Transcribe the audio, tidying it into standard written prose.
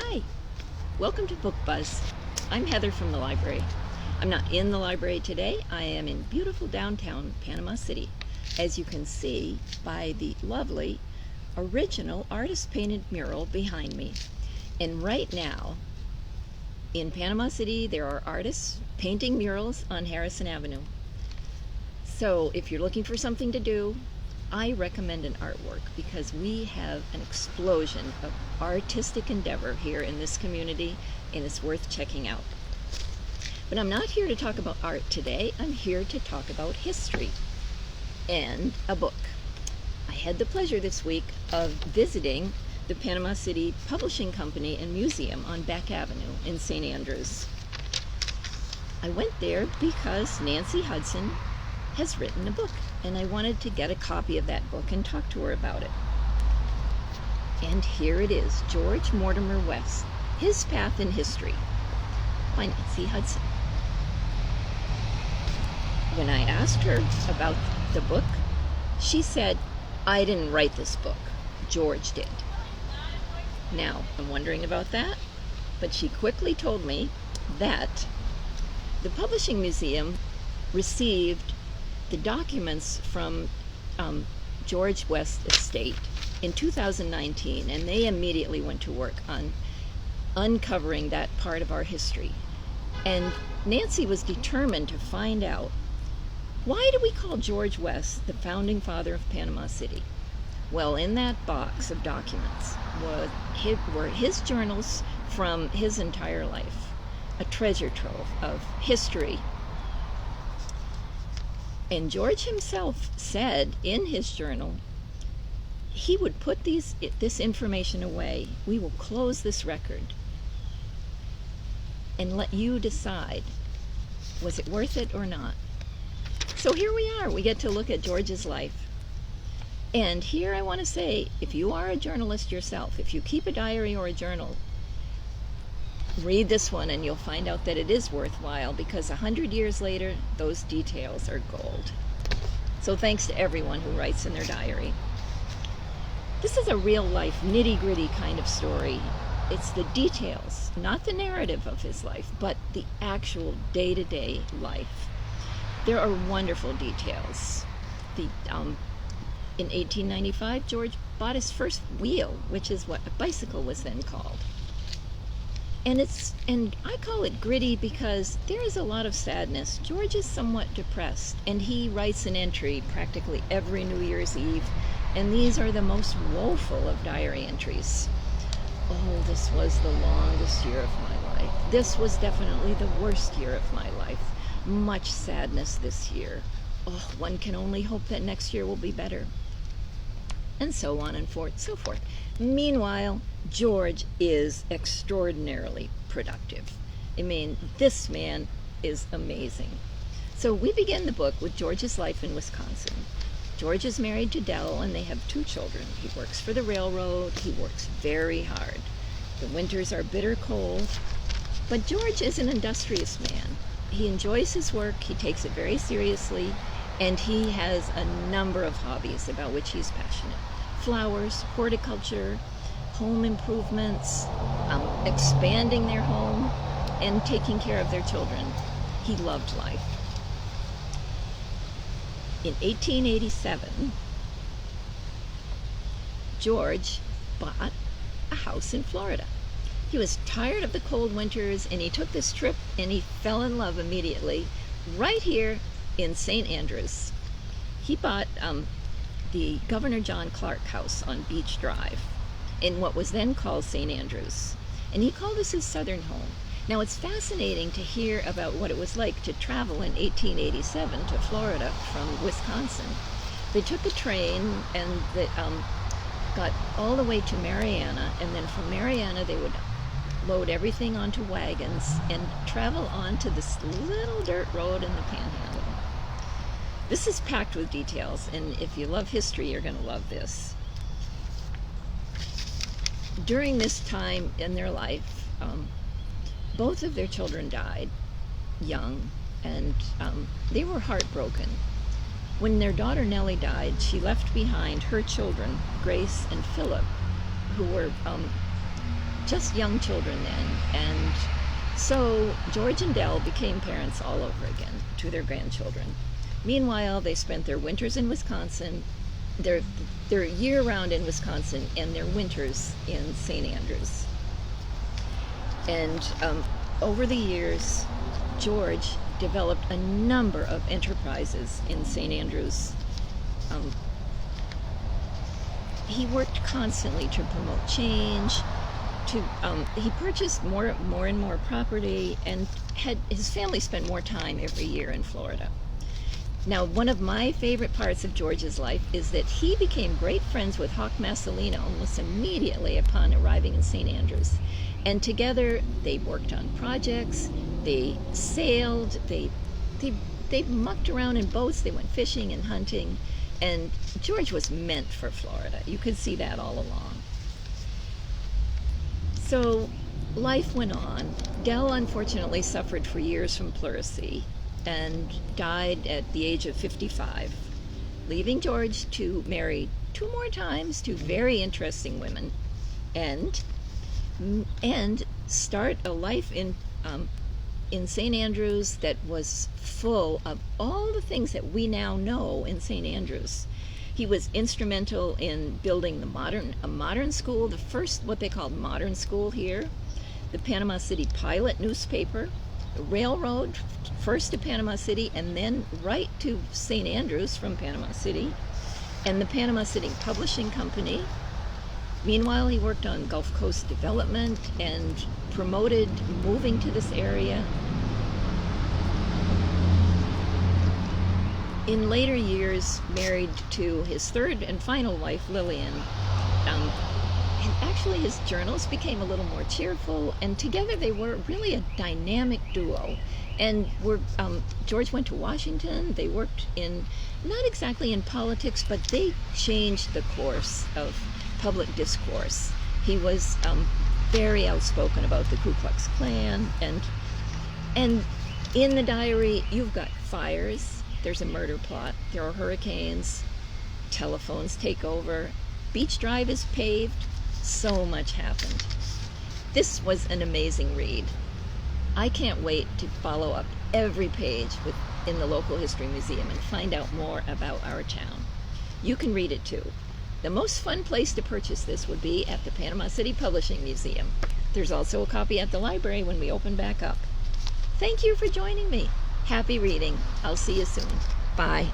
Hi, welcome to Book Buzz. I'm Heather from the library. I'm not in the library today. I am in beautiful downtown Panama City, as you can see by the lovely original artist-painted mural behind me. And right now, in Panama City, there are artists painting murals on Harrison Avenue. So if you're looking for something to do, I recommend an artwork because we have an explosion of artistic endeavor here in this community, and it's worth checking out. But I'm not here to talk about art today. I'm here to talk about history and a book. I had the pleasure this week of visiting the Panama City Publishing Company and Museum on Back Avenue in St. Andrews. I went there because Nancy Hudson has written a book, and I wanted to get a copy of that book and talk to her about it. And here it is, George Mortimer West, His Path in History, by Nancy Hudson. When I asked her about the book, she said, "I didn't write this book, George did." Now, I'm wondering about that, but she quickly told me that the Publishing Museum received the documents from George West's estate in 2019, and they immediately went to work on uncovering that part of our history. And Nancy was determined to find out, why do we call George West the founding father of Panama City? Well, in that box of documents were his journals from his entire life, a treasure trove of history. And George himself said in his journal, he would put this information away. We will close this record and let you decide, was it worth it or not? So here we are. We get to look at George's life. And here I want to say, if you are a journalist yourself, if you keep a diary or a journal, read this one and you'll find out that it is worthwhile, because 100 years later, those details are gold. So thanks to everyone who writes in their diary. This is a real-life, nitty-gritty kind of story. It's the details, not the narrative of his life, but the actual day-to-day life. There are wonderful details. In 1895, George bought his first wheel, which is what a bicycle was then called. And I call it gritty because there is a lot of sadness. George is somewhat depressed, and he writes an entry practically every New Year's Eve, and these are the most woeful of diary entries. Oh, this was the longest year of my life. This was definitely the worst year of my life. Much sadness this year. Oh, one can only hope that next year will be better. And so on and so forth. Meanwhile, George is extraordinarily productive. I mean, this man is amazing. So we begin the book with George's life in Wisconsin. George is married to Dell, and they have 2 children. He works for the railroad. He works very hard. The winters are bitter cold, but George is an industrious man. He enjoys his work. He takes it very seriously. And he has a number of hobbies about which he's passionate. Flowers, horticulture, home improvements, expanding their home, and taking care of their children. He loved life. In 1887, George bought a house in Florida. He was tired of the cold winters, and he took this trip, and he fell in love immediately right here in St. Andrews. He bought the Governor John Clark house on Beach Drive in what was then called St. Andrews. And he called this his southern home. Now, it's fascinating to hear about what it was like to travel in 1887 to Florida from Wisconsin. They took a train, and they got all the way to Marianna, and then from Marianna they would load everything onto wagons and travel onto this little dirt road in the Panhandle. This is packed with details, and if you love history, you're going to love this. During this time in their life, both of their children died young, and they were heartbroken. When their daughter Nellie died, she left behind her children, Grace and Philip, who were just young children then. And so George and Dell became parents all over again to their grandchildren. Meanwhile, they spent their winters in Wisconsin, their year-round in Wisconsin, and their winters in St. Andrews. And over the years, George developed a number of enterprises in St. Andrews. He worked constantly to promote change. He purchased more and more property, and had his family spent more time every year in Florida. Now, one of my favorite parts of George's life is that he became great friends with Hawk Massolino almost immediately upon arriving in St. Andrews. And together they worked on projects, they sailed, they mucked around in boats, they went fishing and hunting, and George was meant for Florida. You could see that all along. So life went on. Dell unfortunately suffered for years from pleurisy and died at the age of 55, leaving George to marry 2 more times to very interesting women and start a life in St. Andrews that was full of all the things that we now know in St. Andrews. He was instrumental in building a modern school, the first what they called modern school here, the Panama City Pilot newspaper, the railroad, first to Panama City and then right to St. Andrews from Panama City, and the Panama City Publishing Company. Meanwhile, he worked on Gulf Coast development and promoted moving to this area. In later years, married to his third and final wife, Lillian. And actually his journals became a little more cheerful, and together they were really a dynamic duo. And George went to Washington. They worked not exactly in politics, but they changed the course of public discourse. He was very outspoken about the Ku Klux Klan, and in the diary you've got fires, there's a murder plot, there are hurricanes, telephones take over, Beach Drive is paved, so much happened. This was an amazing read. I can't wait to follow up every page in the local history museum and find out more about our town. You can read it too. The most fun place to purchase this would be at the Panama City Publishing Museum. There's also a copy at the library when we open back up. Thank you for joining me. Happy reading. I'll see you soon. Bye.